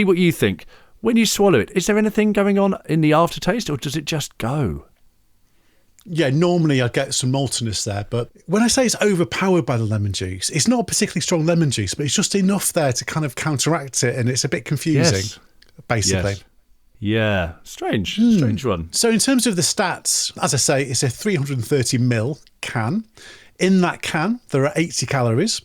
what you think. When you swallow it, is there anything going on in the aftertaste, or does it just go? Yeah, normally I get some maltiness there, but when I say it's overpowered by the lemon juice, it's not a particularly strong lemon juice, but it's just enough there to kind of counteract it, and it's a bit confusing, basically. Yes. Yeah, strange one. So in terms of the stats, as I say, it's a 330ml can. In that can, there are 80 calories.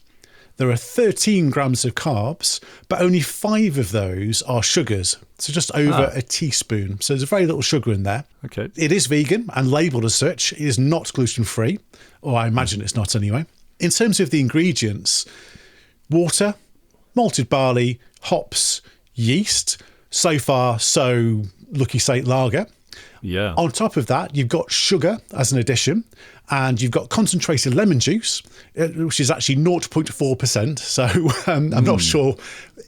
There are 13 grams of carbs, but only 5 of those are sugars. So just over a teaspoon. So there's very little sugar in there. Okay. It is vegan and labelled as such. It is not gluten-free, or I imagine it's not anyway. In terms of the ingredients, water, malted barley, hops, yeast. So far, so Lucky Saint Lager. Yeah. On top of that, you've got sugar as an addition, and you've got concentrated lemon juice, which is actually 0.4%. So I'm not sure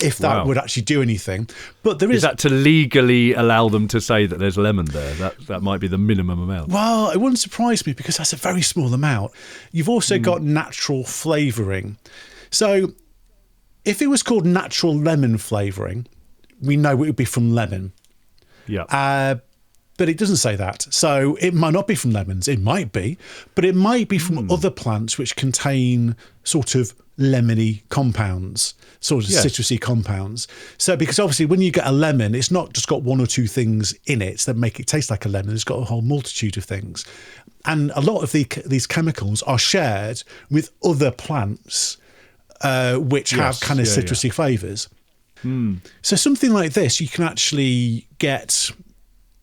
if that would actually do anything. But there is that to legally allow them to say that there's lemon there? That might be the minimum amount. Well, it wouldn't surprise me because that's a very small amount. You've also got natural flavouring. So if it was called natural lemon flavouring, we know it would be from lemon. Yeah. But it doesn't say that. So it might not be from lemons. It might be, but it might be from other plants which contain sort of lemony compounds, sort of citrusy compounds. So because obviously when you get a lemon, it's not just got one or two things in it that make it taste like a lemon. It's got a whole multitude of things. And a lot of these chemicals are shared with other plants which have kind of citrusy flavours. So something like this, you can actually get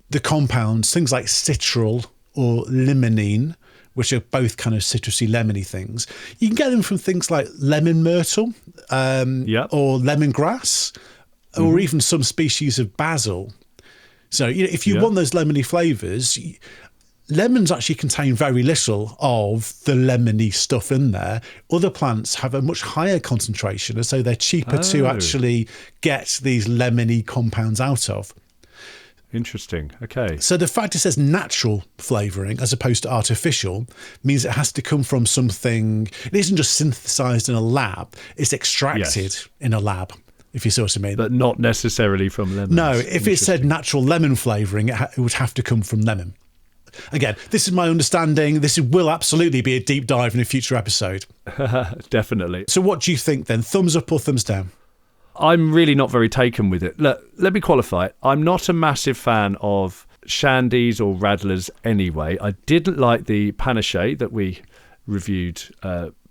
the compounds, things like citral or limonene, which are both kind of citrusy, lemony things. You can get them from things like lemon myrtle or lemongrass, or even some species of basil. So if you want those lemony flavours, lemons actually contain very little of the lemony stuff in there. Other plants have a much higher concentration, and so they're cheaper to actually get these lemony compounds out of. Interesting. Okay. So the fact it says natural flavouring as opposed to artificial means it has to come from something. It isn't just synthesised in a lab. It's extracted in a lab, if you see what I mean. But not necessarily from lemons. No, if it said natural lemon flavouring, it would have to come from lemon. Again, this is my understanding. This will absolutely be a deep dive in a future episode. Definitely. So what do you think then? Thumbs up or thumbs down? I'm really not very taken with it. Look, let me qualify it. I'm not a massive fan of shandies or radlers anyway. I didn't like the panache that we reviewed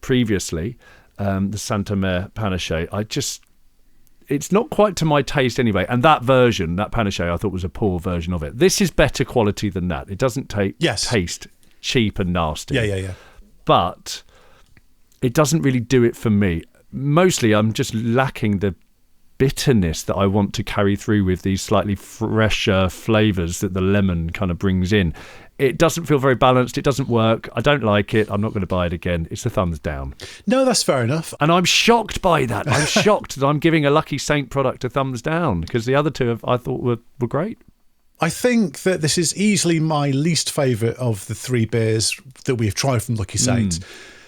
previously, the Santa Mer panache. It's not quite to my taste anyway. And that version, that panache, I thought was a poor version of it. This is better quality than that. It doesn't taste cheap and nasty. Yeah. But it doesn't really do it for me. Mostly, I'm just lacking the bitterness that I want to carry through with these slightly fresher flavours that the lemon kind of brings in. It doesn't feel very balanced. It doesn't work. I don't like it. I'm not going to buy it again. It's a thumbs down. No, that's fair enough. And I'm shocked by that. I'm shocked that I'm giving a Lucky Saint product a thumbs down, because the other two I thought were great. I think that this is easily my least favourite of the three beers that we've tried from Lucky Saint.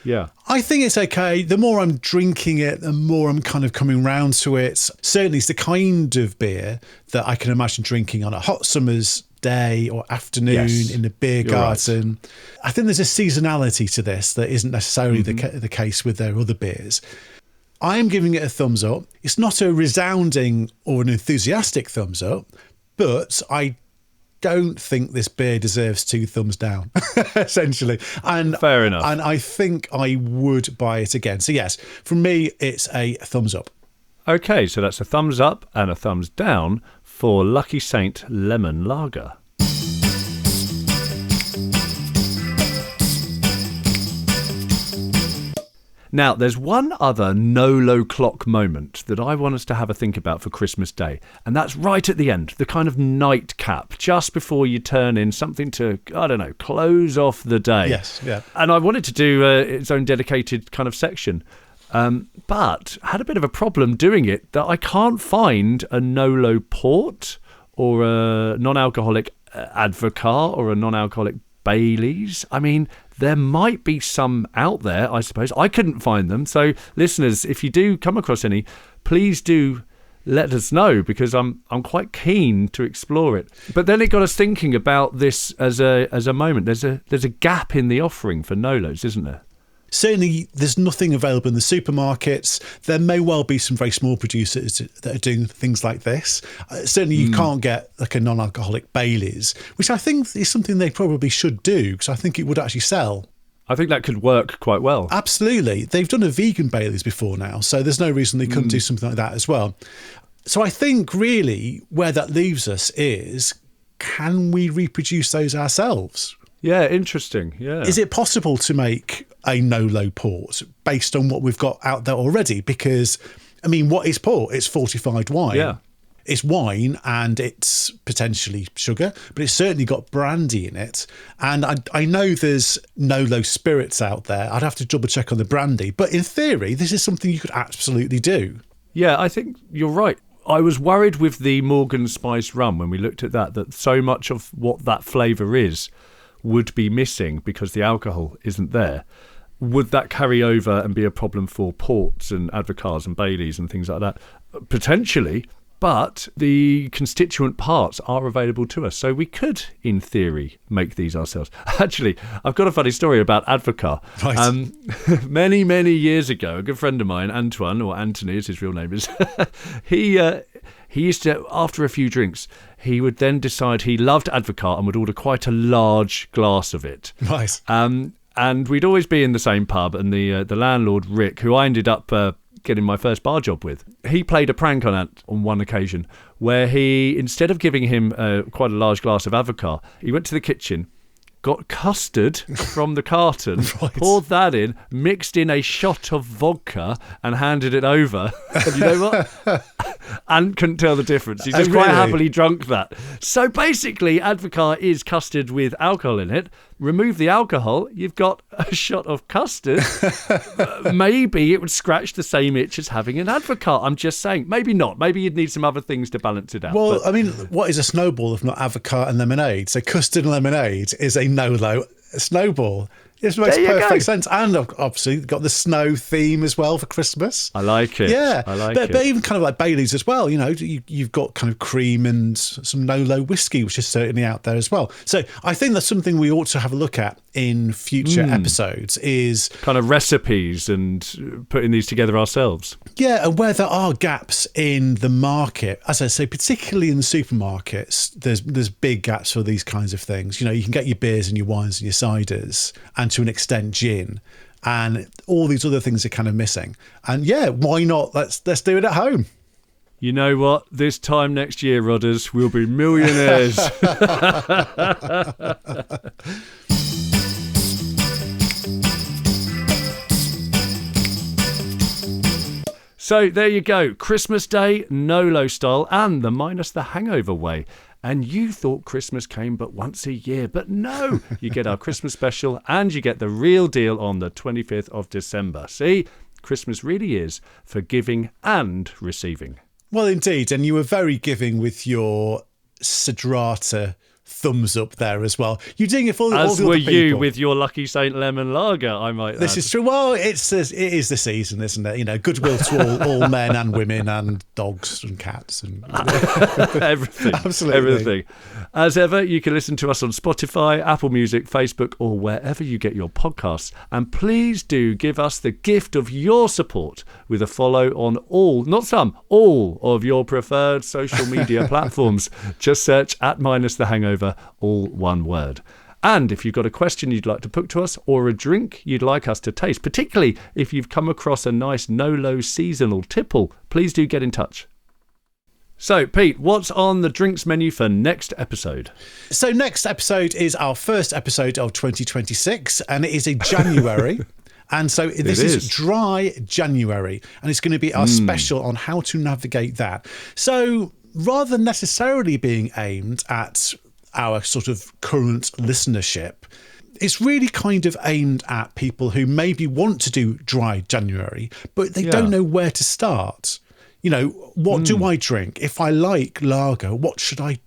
Yeah. I think it's okay. The more I'm drinking it, the more I'm kind of coming round to it. Certainly it's the kind of beer that I can imagine drinking on a hot summer's day or afternoon in the beer garden. Right. I think there's a seasonality to this that isn't necessarily the case with their other beers. I am giving it a thumbs up. It's not a resounding or an enthusiastic thumbs up, but I don't think this beer deserves 2 thumbs down, essentially. And fair enough. And I think I would buy it again. So yes, from me, it's a thumbs up. Okay, so that's a thumbs up and a thumbs down for Lucky Saint Lemon Lager. Now, there's one other NoLo clock moment that I want us to have a think about for Christmas Day, and that's right at the end, the kind of nightcap, just before you turn in something to, I don't know, close off the day. Yes, yeah. And I wanted to do its own dedicated kind of section, but had a bit of a problem doing it, that I can't find a NoLo port or a non-alcoholic Advocaat or a non-alcoholic Baileys. I mean, there might be some out there, I suppose. I couldn't find them. So, listeners, if you do come across any, please do let us know, because I'm quite keen to explore it. But then it got us thinking about this as a moment. There's a gap in the offering for NoLos, isn't there? Certainly, there's nothing available in the supermarkets. There may well be some very small producers that are doing things like this. Certainly, you can't get like a non-alcoholic Baileys, which I think is something they probably should do, because I think it would actually sell. I think that could work quite well. Absolutely. They've done a vegan Baileys before now, so there's no reason they couldn't do something like that as well. So I think really where that leaves us is, can we reproduce those ourselves? Yeah, interesting. Yeah. Is it possible to make a NoLo port based on what we've got out there already? Because, I mean, what is port? It's fortified wine. Yeah. It's wine and it's potentially sugar, but it's certainly got brandy in it. And I know there's NoLo spirits out there. I'd have to double check on the brandy. But in theory, this is something you could absolutely do. Yeah, I think you're right. I was worried with the Morgan Spice rum when we looked at that so much of what that flavour is would be missing because the alcohol isn't there. Would that carry over and be a problem for ports and Advocaats and Baileys and things like that? Potentially, but the constituent parts are available to us. So we could, in theory, make these ourselves. Actually, I've got a funny story about Advocar. Right. Many years ago, a good friend of mine, Antoine, or Anthony as his real name is, he used to, after a few drinks, he would then decide he loved Advocar and would order quite a large glass of it. Right. And we'd always be in the same pub, and the landlord, Rick, who I ended up getting my first bar job with, he played a prank on one occasion where he, instead of giving him quite a large glass of Advocar, he went to the kitchen, got custard from the carton, Right. poured that in, mixed in a shot of vodka and handed it over. And you know what? And couldn't tell the difference. He just quite happily drunk that. So basically, Advocar is custard with alcohol in it. Remove the alcohol, you've got a shot of custard. Maybe it would scratch the same itch as having an Advocar. I'm just saying. Maybe not. Maybe you'd need some other things to balance it out. Well, I mean, what is a snowball if not Advocar and lemonade? So custard and lemonade is a NoLo snowball. It makes perfect sense. And obviously got the snow theme as well for Christmas. I like it. Yeah. I like it. But even kind of like Bailey's as well, you know, you've got kind of cream and some NoLo whiskey, which is certainly out there as well. So I think that's something we ought to have a look at in future episodes, is kind of recipes and putting these together ourselves. Yeah, and where there are gaps in the market, as I say, particularly in the supermarkets, there's big gaps for these kinds of things. You know, you can get your beers and your wines and your ciders, and to an extent gin, and all these other things are kind of missing. And yeah, why not? Let's do it at home. You know what? This time next year, Rodders, we'll be millionaires. So there you go. Christmas Day, NoLo style, and the minus the hangover way. And you thought Christmas came but once a year. But no, you get our Christmas special and you get the real deal on the 25th of December. See, Christmas really is for giving and receiving. Well, indeed. And you were very giving with your Cedrata thumbs up there as well. You're doing it for all the other people. As were you with your Lucky Saint Lemon Lager, I might add. This is true. Well, it is the season, isn't it? You know, goodwill to all men and women and dogs and cats and everything. Absolutely. Everything. As ever, you can listen to us on Spotify, Apple Music, Facebook, or wherever you get your podcasts. And please do give us the gift of your support with a follow on all of your preferred social media platforms. Just search @-the-hangover, all one word. And if you've got a question you'd like to put to us or a drink you'd like us to taste, particularly if you've come across a nice NoLo seasonal tipple, please do get in touch. So, Pete, what's on the drinks menu for next episode? So next episode is our first episode of 2026, and it is in January. And so this is Dry January, and it's going to be our special on how to navigate that. So rather than necessarily being aimed at our sort of current listenership, it's really kind of aimed at people who maybe want to do Dry January, but they don't know where to start. You know, what do I drink? If I like lager, what should I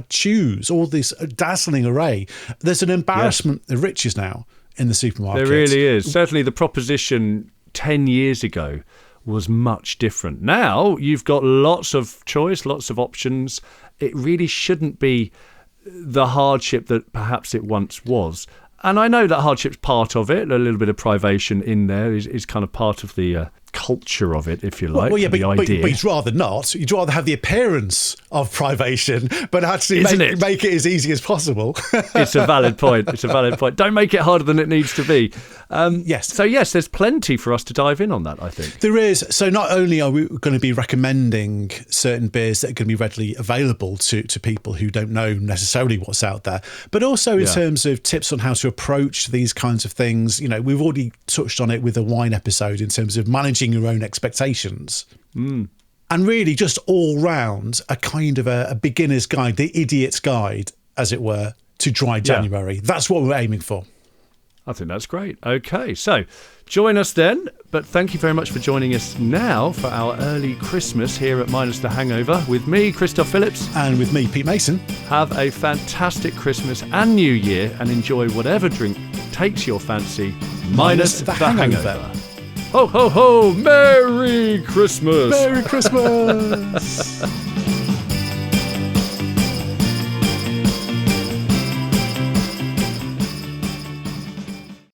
choose? All this dazzling array. There's an embarrassment of riches now in the supermarket. There really is. Certainly the proposition 10 years ago was much different. Now you've got lots of choice, lots of options. It really shouldn't be the hardship that perhaps it once was. And I know that hardship's part of it. A little bit of privation in there is kind of part of the culture of it, if you like. Well, yeah, the idea. But you'd rather not. You'd rather have the appearance of privation, but actually make it as easy as possible. It's a valid point. Don't make it harder than it needs to be. Yes. So, yes, there's plenty for us to dive in on that, I think. There is. So not only are we going to be recommending certain beers that are going to be readily available to people who don't know necessarily what's out there, but also in terms of tips on how to approach these kinds of things. You know, we've already touched on it with a wine episode in terms of managing your own expectations. And really just all round a kind of a beginner's guide, the idiot's guide, as it were, to Dry January. That's what we're aiming for. I think that's great. Okay, so join us then. But thank you very much for joining us now for our early Christmas here at Minus the Hangover with me, Christophe Phillips. And with me, Pete Mason. Have a fantastic Christmas and New Year and enjoy whatever drink takes your fancy, minus the hangover. Ho, ho, ho! Merry Christmas! Merry Christmas!